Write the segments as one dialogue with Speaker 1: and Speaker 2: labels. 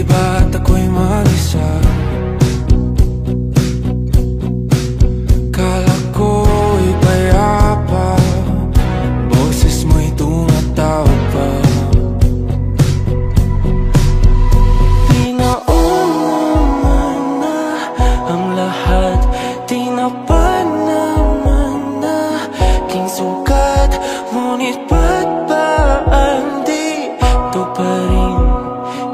Speaker 1: ba't ako'y mag-isa? Kala ko'y payapa, boses mo'y tumatawag pa. Di naman na ang lahat, di na pa naman na king sugat. Ngunit ba't ba andito pa rin?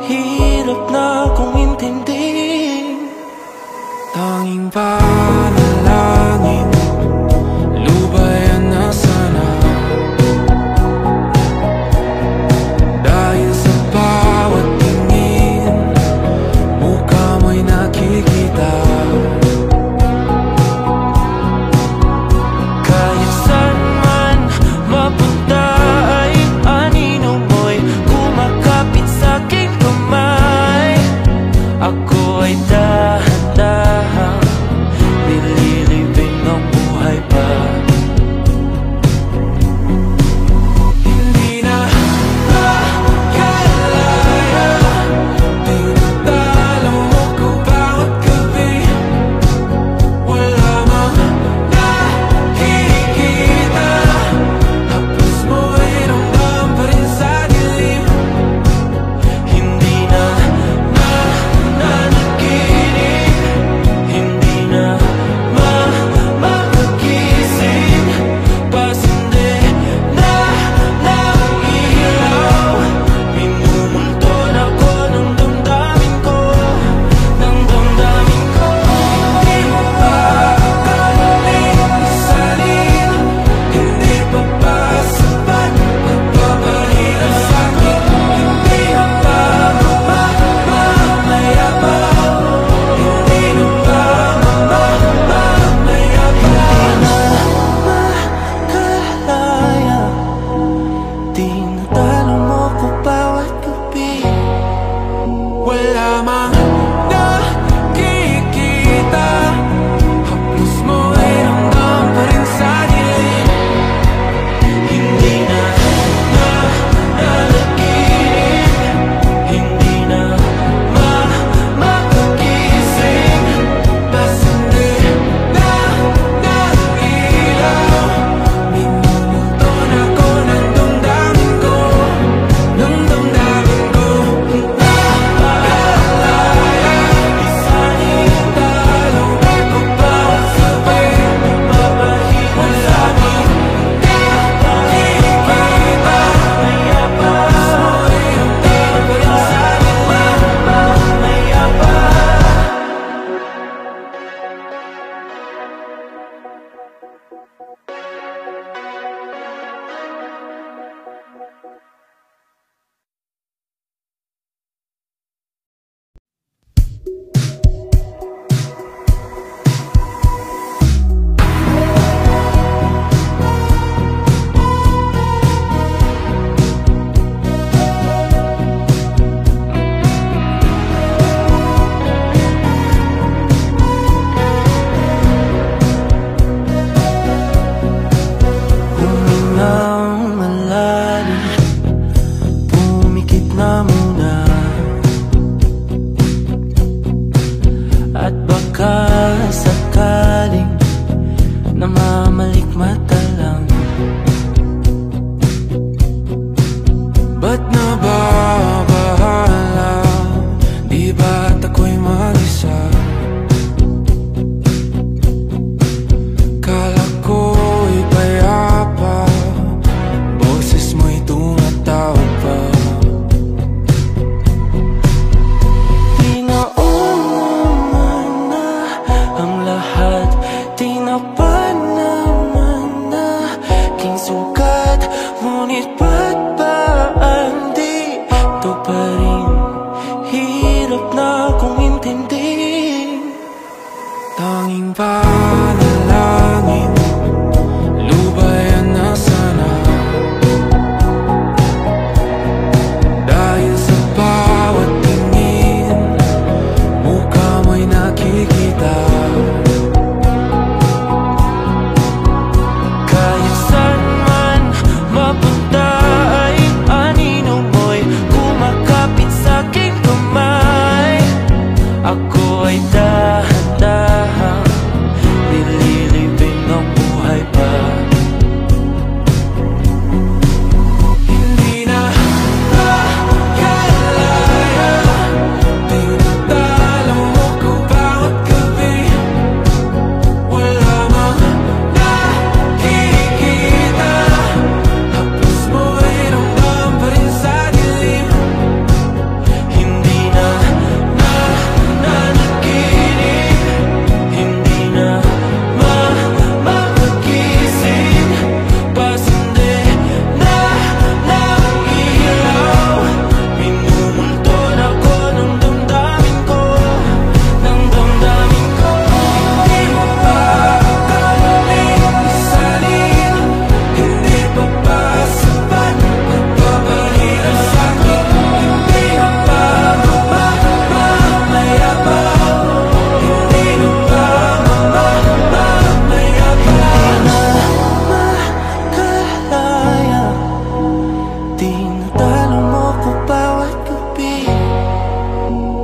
Speaker 1: Hirap na kong intindihin.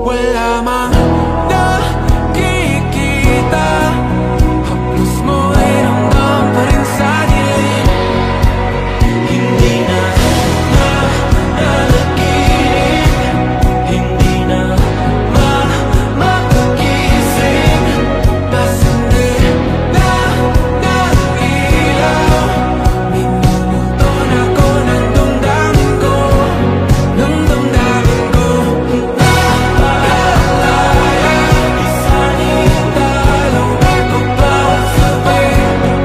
Speaker 1: wala mang nakikita. Haplos mo ay ramdam pa rin sa dilim. Hindi na nanaginip, hindi na makagising. Tas hindi na ilaw. Minumulton ako ng damdamin ko, ng damdamin ko. Nakalaya, isanin talong ako bawat sabay.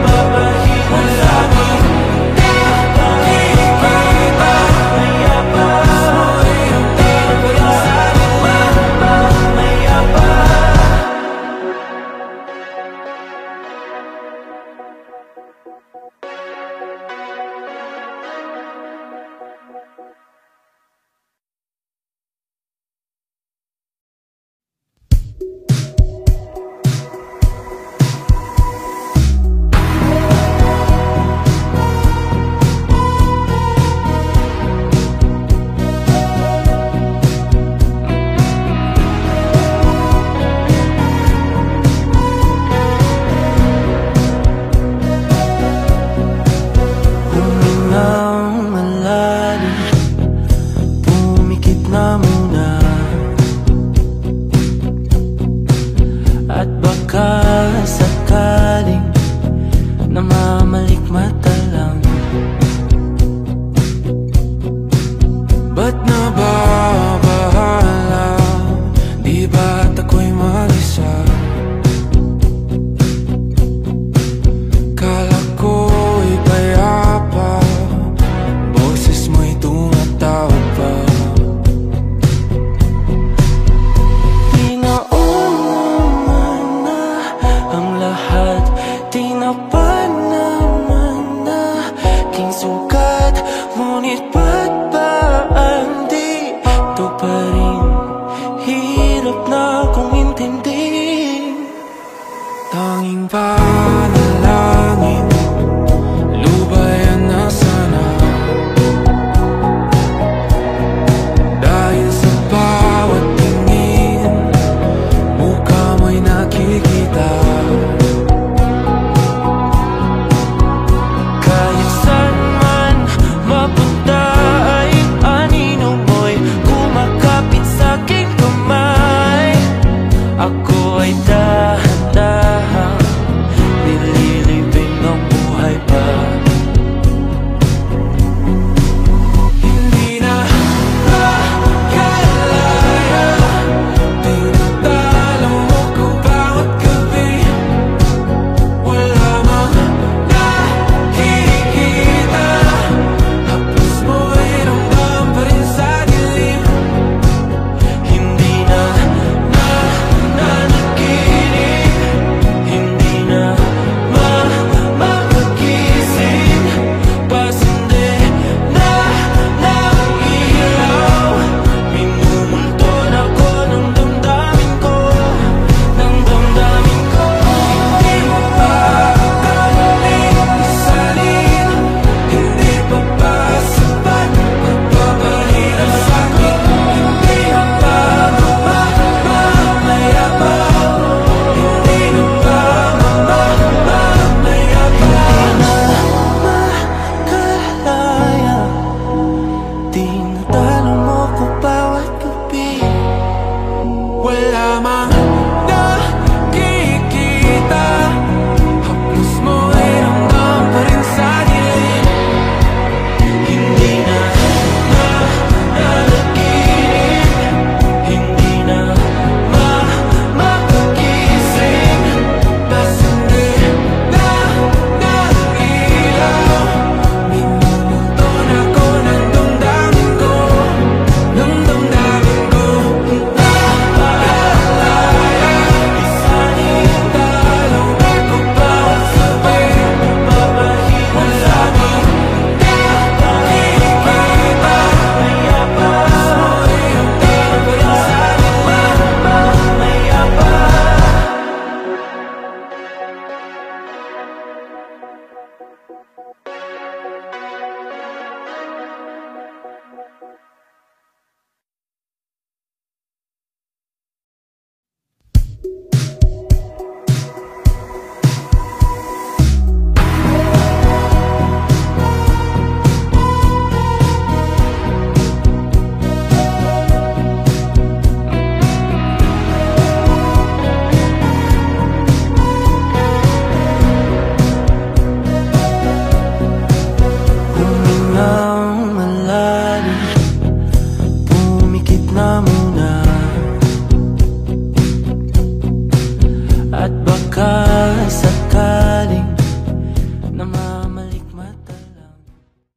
Speaker 1: Papahina sa akin, nakikita. Mayabas mo ay ramdam pa rin sa dilim. Mayabas. Humingang malalim, pumikit na muna. At baka sakaling namamalikmata lang. Ba't nababahala? Di ba't ako'y mag-isa? Kala ko'y payapa, boses mo'y tumatawag pa. Di naman na ang lahat, di na pa naman na king sukat. Ngunit ba't ba di to pa rin? Hirap na kong intindihin. Tanging panalangin, lubayan na sana. Dahil sa bawat tingin, mukha mo'y nakikita. Kahit saan man mapunta ay anino mo'y kumakapit sa'king kamay. Ako ay dahan-dahan nililibing ang buhay pa. Hindi na makalaya, tinatalo mo ko bawat gabi. Wala mang nakikita, haplos mo ay ramdam pa rin sa dilim. Hindi na nanaginip, hindi na makagising. Pas hindi na ilaw, minumulton ako ng damdamin ko, ng damdamin ko. Hindi mo pa kakaling isalin, hindi pa ba sapat magpapahirap sa'kin? Hindi na ba mamamayabang? Hindi na ba mamamayabang? Makalaya, tinatalo mo ko bawat gabi. Wala mang